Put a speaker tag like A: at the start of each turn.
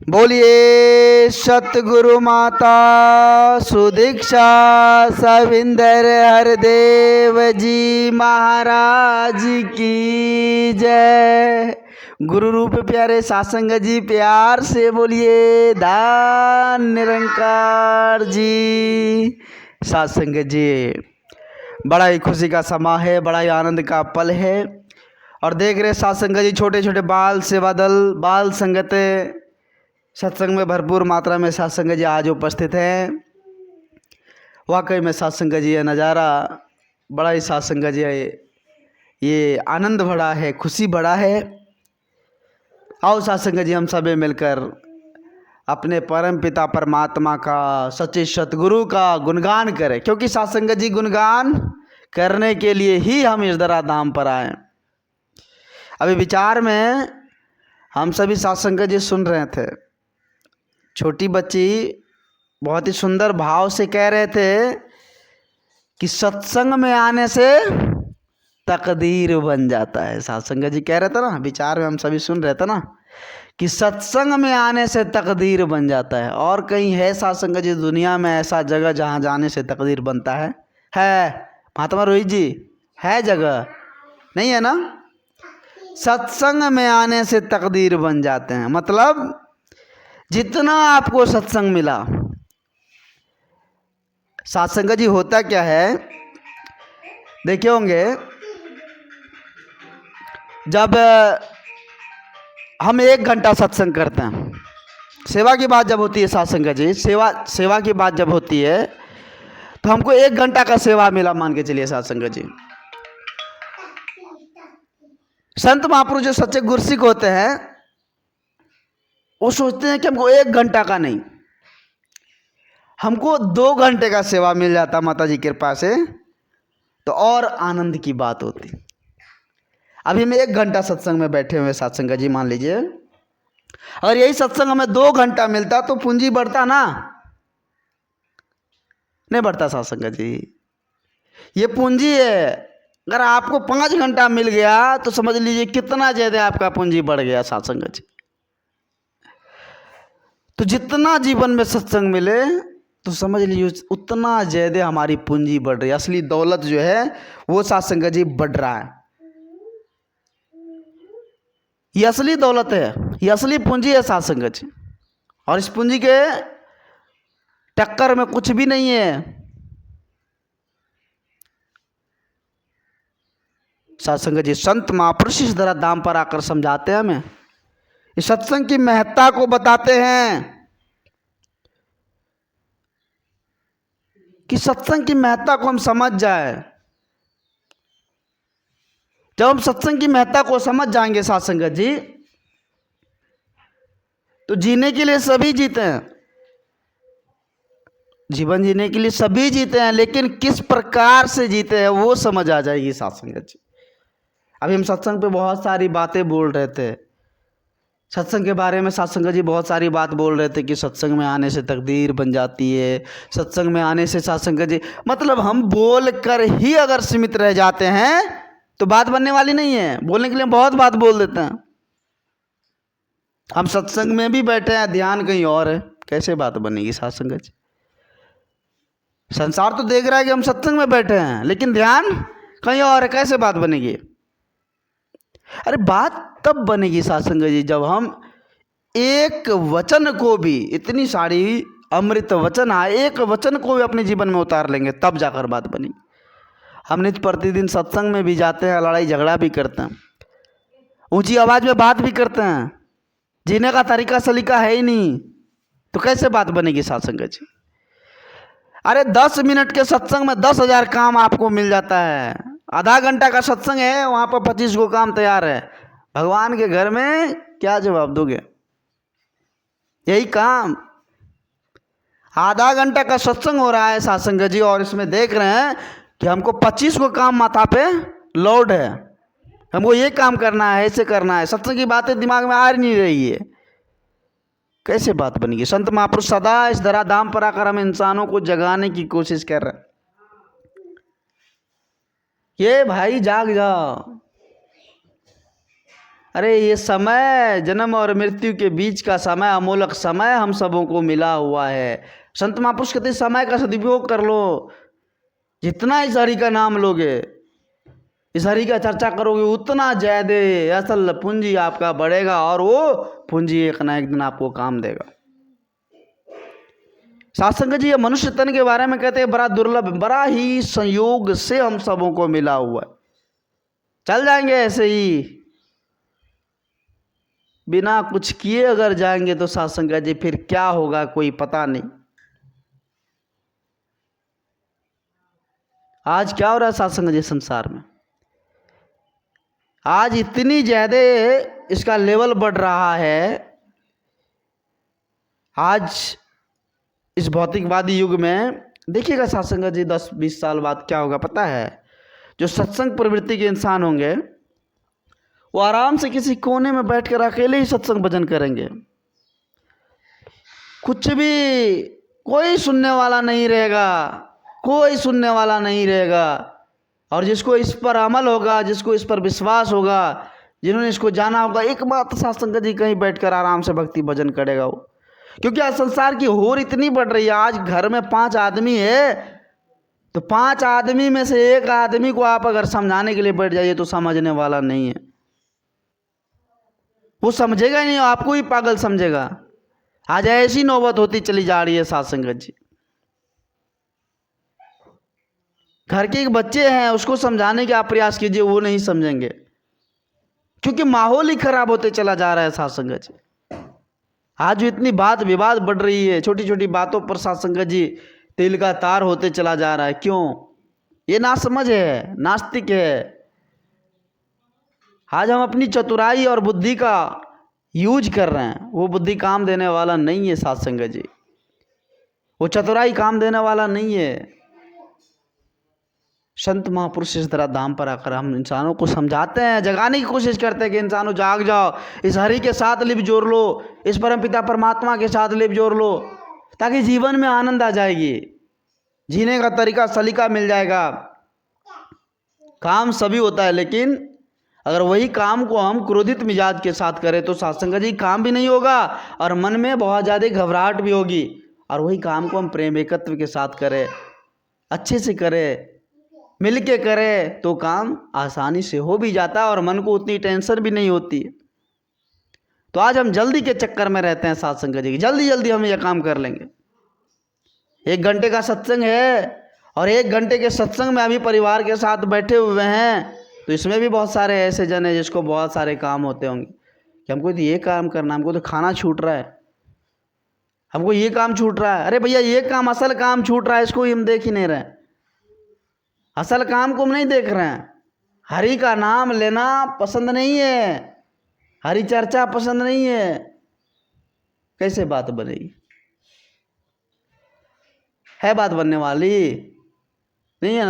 A: बोलिए सतगुरु माता सुदीक्षा सविंदर हरदेव जी महाराज की जय। गुरु रूप प्यारे सासंग जी प्यार से बोलिए दान निरंकार जी। सासंग जी बड़ा ही खुशी का समा है, बड़ा ही आनंद का पल है। और देख रहे सासंग जी छोटे छोटे बाल सेवा दल बाल संगत सत्संग में भरपूर मात्रा में सत्संग जी आज उपस्थित हैं। वाकई में सत्संग जी ये नज़ारा बड़ा ही सत्संग जी ये आनंद भरा है, खुशी भरा है। आओ सत्संग जी हम सभी मिलकर अपने परम पिता परमात्मा का सच्चे सतगुरु का गुणगान करें, क्योंकि सत्संग जी गुणगान करने के लिए ही हम इस धरा धाम पर आए। अभी विचार में हम सभी सत्संग जी सुन रहे थे, छोटी बच्ची बहुत ही सुंदर भाव से कह रहे थे कि सत्संग में आने से तकदीर बन जाता है। सत्संग जी कह रहे थे ना, विचार में हम सभी सुन रहे थे ना कि सत्संग में आने से तकदीर बन जाता है। और कहीं है सत्संग जी दुनिया में ऐसा जगह जहाँ जाने से तकदीर बनता है? महात्मा रोहित जी, है जगह? नहीं है ना। सत्संग में आने से तकदीर बन जाते हैं, मतलब जितना आपको सत्संग मिला। सत्संग जी होता क्या है, देखे होंगे जब हम 1 घंटा सत्संग करते हैं, सेवा की बात जब होती है सत्संग जी, सेवा की बात जब होती है तो हमको 1 घंटा का सेवा मिला मान के चलिए सत्संग जी। संत महापुरुष जो सच्चे गुरसिक होते हैं वो सोचते हैं कि हमको 1 घंटा का नहीं, हमको 2 घंटे का सेवा मिल जाता माता जी की कृपा से तो और आनंद की बात होती। अभी हम 1 घंटा सत्संग में बैठे हुए सत्संग जी, मान लीजिए अगर यही सत्संग हमें 2 घंटा मिलता तो पूंजी बढ़ता ना? नहीं बढ़ता सत्संग जी। ये पूंजी है, अगर आपको 5 घंटा मिल गया तो समझ लीजिए कितना ज्यादा आपका पूंजी बढ़ गया सत्संग जी। तो जितना जीवन में सत्संग मिले तो समझ लीजिए उतना ज्यादा हमारी पूंजी बढ़ रही है। असली दौलत जो है वो सत्संग जी बढ़ रहा है। ये असली दौलत है, ये असली पूंजी है सत्संग जी। और इस पूंजी के टक्कर में कुछ भी नहीं है। सत्संग जी संत महापुरुष इस तरह दाम पर आकर समझाते हैं हमें, इस सत्संग की महत्ता को बताते हैं कि सत्संग की महत्ता को हम समझ जाए। जब हम सत्संग की महत्ता को समझ जाएंगे सत्संग जी तो जीने के लिए सभी जीते हैं, जीवन जीने के लिए सभी जीते हैं, लेकिन किस प्रकार से जीते हैं वो समझ आ जाएगी सत्संग जी। अभी हम सत्संग पे बहुत सारी बातें बोल रहे थे, सत्संग के बारे में सत्संग जी बहुत सारी बात बोल रहे थे कि सत्संग में आने से तकदीर बन जाती है, सत्संग में आने से सत्संग जी, मतलब हम बोल कर ही अगर सीमित रह जाते हैं तो बात बनने वाली नहीं है। बोलने के लिए बहुत बात बोल देते हैं, हम सत्संग में भी बैठे हैं, ध्यान कहीं और है, कैसे बात बनेगी सत्संग जी? संसार तो देख रहा है कि हम सत्संग में बैठे हैं लेकिन ध्यान कहीं और है, कैसे बात बनेगी? अरे बात तब बनेगी सत्संग जी जब हम एक वचन को भी, इतनी सारी अमृत वचन आए, एक वचन को भी अपने जीवन में उतार लेंगे तब जाकर बात बनेगी। हम नित्य प्रतिदिन सत्संग में भी जाते हैं, लड़ाई झगड़ा भी करते हैं, ऊंची आवाज में बात भी करते हैं, जीने का तरीका सलीका है ही नहीं, तो कैसे बात बनेगी सत्संग जी? अरे 10 मिनट के सत्संग में 10,000 काम आपको मिल जाता है। आधा घंटा का सत्संग है, वहां पर 25 गो काम तैयार है। भगवान के घर में क्या जवाब दोगे? यही काम। आधा घंटा का सत्संग हो रहा है सत्संग जी और इसमें देख रहे हैं कि हमको 25 गो काम माथा पे लोड है, हमको ये काम करना है, ऐसे करना है, सत्संग की बातें दिमाग में आ नहीं रही है, कैसे बात बनेगी? संत महापुरुष सदा इस धराधाम पर आकर हम इंसानों को जगाने की कोशिश कर रहे हैं। ये भाई जाग जाओ, अरे ये समय जन्म और मृत्यु के बीच का समय, अमोलक समय हम सबों को मिला हुआ है। संत महापुरुष कहते समय का सदुपयोग कर लो। जितना इस हरि का नाम लोगे, इस हरि का चर्चा करोगे, उतना ज्यादा असल पूंजी आपका बढ़ेगा और वो पूंजी एक ना एक दिन आपको काम देगा। सत्संग जी ये मनुष्य तन के बारे में कहते हैं बड़ा दुर्लभ, बड़ा ही संयोग से हम सबों को मिला हुआ है। चल जाएंगे ऐसे ही बिना कुछ किए अगर जाएंगे तो सत्संग जी फिर क्या होगा कोई पता नहीं। आज क्या हो रहा है सत्संग जी संसार में, आज इतनी ज्यादा इसका लेवल बढ़ रहा है। आज इस भौतिकवादी युग में देखिएगा सत्संग जी 10-20 साल बाद क्या होगा पता है। जो सत्संग प्रवृत्ति के इंसान होंगे वो आराम से किसी कोने में बैठकर अकेले ही सत्संग भजन करेंगे। कुछ भी, कोई सुनने वाला नहीं रहेगा, कोई सुनने वाला नहीं रहेगा। और जिसको इस पर अमल होगा, जिसको इस पर विश्वास होगा, जिन्होंने इसको जाना होगा, एक बात सत्संग जी कहीं बैठकर आराम से भक्ति भजन करेगा वो। क्योंकि आज संसार की होर इतनी बढ़ रही है। आज घर में 5 आदमी है तो 5 आदमी में से एक आदमी को आप अगर समझाने के लिए बैठ जाइए तो समझने वाला नहीं है। वो समझेगा ही नहीं, आपको ही पागल समझेगा। आज ऐसी नौबत होती चली जा रही है सत्संग जी। घर के एक बच्चे हैं, उसको समझाने के आप प्रयास कीजिए, वो नहीं समझेंगे क्योंकि माहौल ही खराब होते चला जा रहा है सत्संग जी। आज जो इतनी बात विवाद बढ़ रही है, छोटी छोटी बातों पर सत्संग जी तिल का तार होते चला जा रहा है। क्यों? ये नासमझ है, नास्तिक है। आज हम अपनी चतुराई और बुद्धि का यूज कर रहे हैं, वो बुद्धि काम देने वाला नहीं है सत्संग जी। वो चतुराई काम देने वाला नहीं है। संत महापुरुष इस तरह धाम पर आकर हम इंसानों को समझाते हैं, जगाने की कोशिश करते हैं कि इंसानों जाग जाओ, इस हरि के साथ लिप जोड़ लो, इस परम पिता परमात्मा के साथ लिप जोड़ लो, ताकि जीवन में आनंद आ जाएगी, जीने का तरीका सलीका मिल जाएगा। काम सभी होता है, लेकिन अगर वही काम को हम क्रोधित मिजाज के साथ करें तो सत्संग जी काम भी नहीं होगा और मन में बहुत ज़्यादा घबराहट भी होगी। और वही काम को हम प्रेम एकत्व के साथ करें, अच्छे से करें, मिल के करें तो काम आसानी से हो भी जाता है और मन को उतनी टेंशन भी नहीं होती है। तो आज हम जल्दी के चक्कर में रहते हैं सत्संग जी की, जल्दी जल्दी हम यह काम कर लेंगे। 1 घंटे का सत्संग है और 1 घंटे के सत्संग में अभी परिवार के साथ बैठे हुए हैं तो इसमें भी बहुत सारे ऐसे जन हैं जिसको बहुत सारे काम होते होंगे कि हमको तो ये काम करना, हमको तो खाना छूट रहा है, हमको ये काम छूट रहा है। अरे भैया ये काम, असल काम छूट रहा है, इसको हम देख ही नहीं रहे। असल काम को हम नहीं देख रहे हैं। हरि का नाम लेना पसंद नहीं है, हरि चर्चा पसंद नहीं है, कैसे बात बनेगी? है बात बनने वाली नहीं है ना।